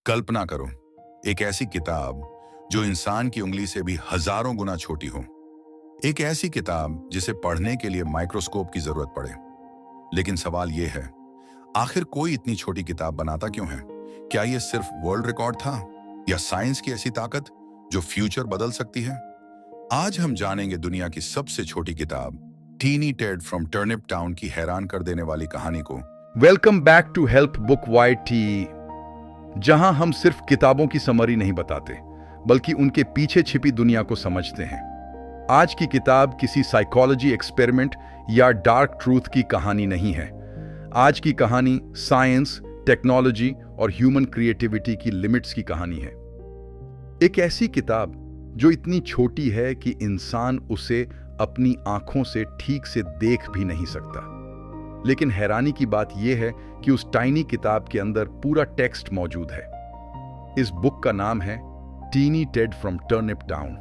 कल्पना करो, एक ऐसी किताब जो इंसान की उंगली से भी हजारों गुना छोटी हो। एक ऐसी किताब जिसे पढ़ने के लिए माइक्रोस्कोप की जरूरत पड़े। लेकिन सवाल यह है, आखिर कोई इतनी छोटी किताब बनाता क्यों है? क्या यह सिर्फ वर्ल्ड रिकॉर्ड था या साइंस की ऐसी ताकत जो फ्यूचर बदल सकती है? आज हम जानेंगे दुनिया की सबसे छोटी किताब Tiny Ted from Turnip Town की हैरान कर देने वाली कहानी को। Welcome back to Help Book YT, जहां हम सिर्फ किताबों की समरी नहीं बताते बल्कि उनके पीछे छिपी दुनिया को समझते हैं। आज की किताब किसी साइकोलॉजी एक्सपेरिमेंट या डार्क ट्रूथ की कहानी नहीं है। आज की कहानी साइंस, टेक्नोलॉजी और ह्यूमन क्रिएटिविटी की लिमिट्स की कहानी है। एक ऐसी किताब जो इतनी छोटी है कि इंसान उसे अपनी आंखों से ठीक से देख भी नहीं सकता। लेकिन हैरानी की बात यह है कि उस टाइनी किताब के अंदर पूरा टेक्स्ट मौजूद है। इस बुक का नाम है Tiny Ted from Turnip Town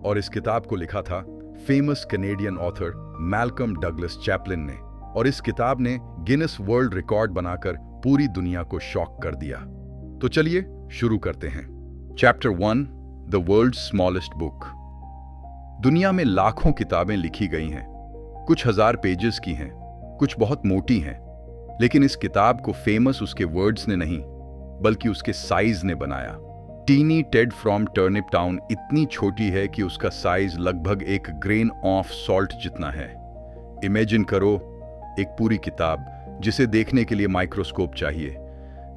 और इस किताब को लिखा था famous Canadian author Malcolm Douglas Chaplin ने। और इस किताब ने गिनेस वर्ल्ड रिकॉर्ड बनाकर पूरी दुनिया को शॉक कर दिया। तो चलिए शुरू करते हैं। Chapter 1, the world's smallest book. दुनिया में लाखों किताबें लिखी गई हैं, कुछ हजार पेजेस की हैं, कुछ बहुत मोटी हैं, लेकिन इस किताब को फेमस उसके वर्ड्स ने नहीं बल्कि उसके साइज ने बनाया। Tiny Ted from Turnip Town इतनी छोटी है कि उसका साइज लगभग एक ग्रेन ऑफ सॉल्ट जितना है। इमेजिन करो, एक पूरी किताब जिसे देखने के लिए माइक्रोस्कोप चाहिए।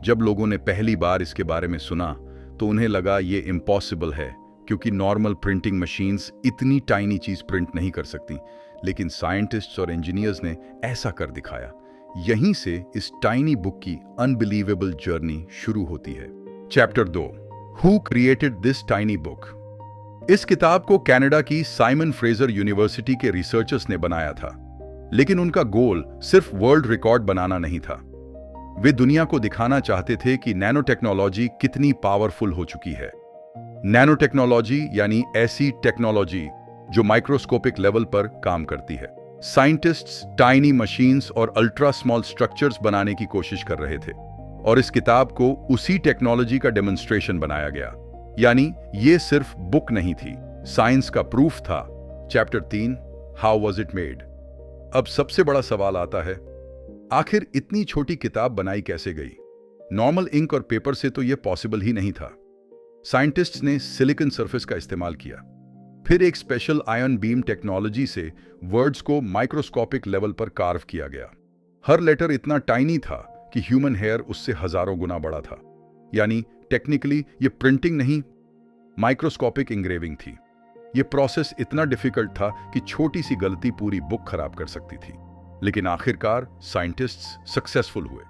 जब लोगों ने पहली बार इसके बारे में सुना तो उन्हें लगा ये इम्पॉसिबल है, क्योंकि नॉर्मल प्रिंटिंग मशीन्स इतनी टाइनी चीज प्रिंट नहीं कर सकती। लेकिन साइंटिस्ट्स और इंजीनियर्स ने ऐसा कर दिखाया। यहीं से इस टाइनी बुक की अनबिलीवेबल जर्नी शुरू होती है। Chapter 2, who created this tiny book. इस किताब को कनाडा की साइमन फ्रेजर यूनिवर्सिटी के रिसर्चर्स ने बनाया था, लेकिन उनका गोल सिर्फ वर्ल्ड रिकॉर्ड बनाना नहीं था। वे दुनिया को दिखाना चाहते थे कि नैनो टेक्नोलॉजी कितनी पावरफुल हो चुकी है। नैनो टेक्नोलॉजी यानी ऐसी टेक्नोलॉजी जो माइक्रोस्कोपिक लेवल पर काम करती है। साइंटिस्ट्स टाइनी मशीन्स और अल्ट्रा स्मॉल स्ट्रक्चर्स बनाने की कोशिश कर रहे थे और इस किताब को उसी टेक्नोलॉजी का डेमोन्स्ट्रेशन बनाया गया। यानी ये सिर्फ बुक नहीं थी, साइंस का प्रूफ था। Chapter 3, how was it made. अब सबसे बड़ा सवाल आता है, आखिर इतनी छोटी किताब बनाई कैसे गई? नॉर्मल इंक और पेपर से तो यह पॉसिबल ही नहीं था। साइंटिस्ट्स ने सिलिकॉन सरफेस का इस्तेमाल किया, फिर एक स्पेशल आयन बीम टेक्नोलॉजी से वर्ड्स को माइक्रोस्कोपिक लेवल पर कार्व किया गया। हर लेटर इतना टाइनी था कि ह्यूमन हेयर उससे हजारों गुना बड़ा था। यानी टेक्निकली ये प्रिंटिंग नहीं, माइक्रोस्कोपिक इंग्रेविंग थी। ये प्रोसेस इतना डिफिकल्ट था कि छोटी सी गलती पूरी बुक खराब कर सकती थी। लेकिन आखिरकार साइंटिस्ट्स सक्सेसफुल हुए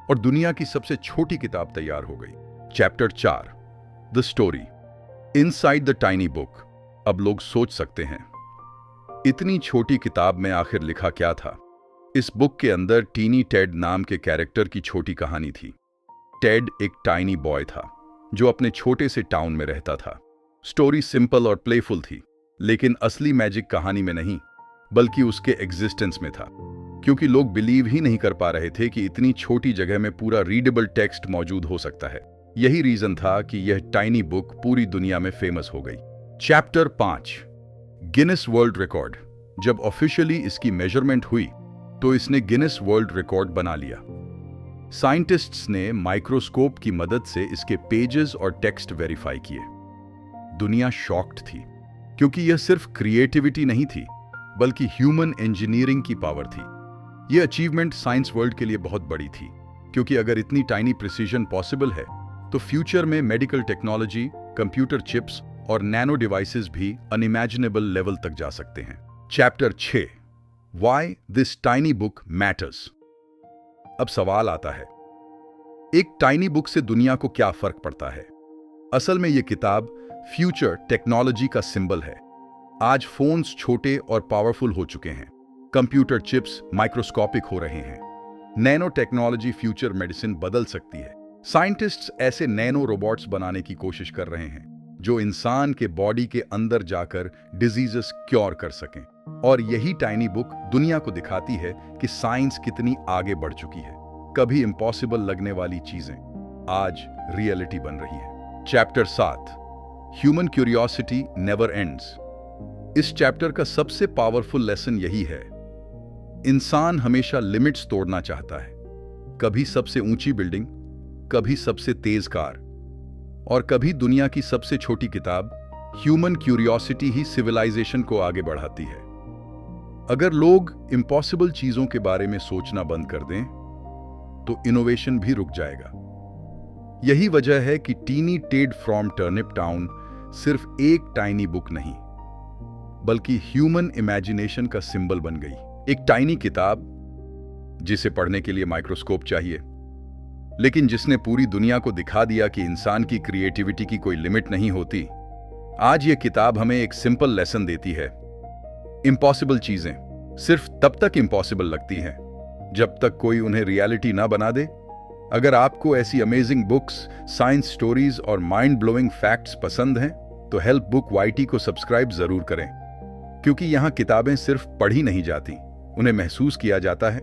और दुनिया की सबसे छोटी किताब तैयार हो गई। Chapter 4, the story inside the tiny book. अब लोग सोच सकते हैं, इतनी छोटी किताब में आखिर लिखा क्या था? इस बुक के अंदर टीनी टेड नाम के कैरेक्टर की छोटी कहानी थी। टेड एक टाइनी बॉय था जो अपने छोटे से टाउन में रहता था। स्टोरी सिंपल और प्लेफुल थी, लेकिन असली मैजिक कहानी में नहीं बल्कि उसके एग्जिस्टेंस में था। क्योंकि लोग बिलीव ही नहीं कर पा रहे थे कि इतनी छोटी जगह में पूरा रीडेबल टेक्स्ट मौजूद हो सकता है। यही रीजन था कि यह टाइनी बुक पूरी दुनिया में फेमस हो गई। Chapter 5, Guinness world record. जब ऑफिशियली इसकी मेजरमेंट हुई तो इसने गिनेस वर्ल्ड रिकॉर्ड बना लिया। साइंटिस्ट्स ने माइक्रोस्कोप की मदद से इसके पेजेस और टेक्स्ट वेरीफाई किए। दुनिया शॉक्ड थी, क्योंकि यह सिर्फ क्रिएटिविटी नहीं थी बल्कि ह्यूमन इंजीनियरिंग की पावर थी। यह अचीवमेंट साइंस वर्ल्ड के लिए बहुत बड़ी थी, क्योंकि अगर इतनी टाइनी प्रिसीजन पॉसिबल है तो फ्यूचर में मेडिकल टेक्नोलॉजी, कंप्यूटर चिप्स और नैनो डिवाइसेस भी अनइमेजिनेबल लेवल तक जा सकते हैं। Chapter 6, why this tiny book matters. अब सवाल आता है, एक टाइनी बुक से दुनिया को क्या फर्क पड़ता है? असल में यह किताब फ्यूचर टेक्नोलॉजी का सिंबल है। आज फोन्स छोटे और पावरफुल हो चुके हैं, कंप्यूटर चिप्स माइक्रोस्कोपिक हो रहे हैं। नैनो टेक्नोलॉजी फ्यूचर मेडिसिन बदल सकती है। साइंटिस्ट्स ऐसे नैनो रोबोट्स बनाने की कोशिश कर रहे हैं जो इंसान के बॉडी के अंदर जाकर डिजीजेस क्योर कर सकें। और यही टाइनी बुक दुनिया को दिखाती है कि साइंस कितनी आगे बढ़ चुकी है। कभी इम्पॉसिबल लगने वाली चीजें आज रियलिटी बन रही है। Chapter 7, human curiosity never ends. इस चैप्टर का सबसे पावरफुल लेसन यही है, इंसान हमेशा लिमिट्स तोड़ना चाहता है। कभी सबसे ऊंची बिल्डिंग, कभी सबसे तेज कार, और कभी दुनिया की सबसे छोटी किताब। ह्यूमन क्यूरियोसिटी ही सिविलाइजेशन को आगे बढ़ाती है। अगर लोग इम्पॉसिबल चीजों के बारे में सोचना बंद कर दें तो इनोवेशन भी रुक जाएगा। यही वजह है कि Tiny Ted from Turnip Town सिर्फ एक टाइनी बुक नहीं, बल्कि ह्यूमन इमेजिनेशन का सिंबल बन गई। एक टाइनी किताब जिसे पढ़ने के लिए माइक्रोस्कोप चाहिए, लेकिन जिसने पूरी दुनिया को दिखा दिया कि इंसान की क्रिएटिविटी की कोई लिमिट नहीं होती। आज ये किताब हमें एक सिंपल लेसन देती है, इम्पॉसिबल चीजें सिर्फ तब तक इम्पॉसिबल लगती हैं जब तक कोई उन्हें रियलिटी ना बना दे। अगर आपको ऐसी अमेजिंग बुक्स, साइंस स्टोरीज और माइंड ब्लोइंग फैक्ट्स पसंद हैं तो हेल्प बुक वाईटी को सब्सक्राइब जरूर करें, क्योंकि यहां किताबें सिर्फ पढ़ी नहीं जाती, उन्हें महसूस किया जाता है।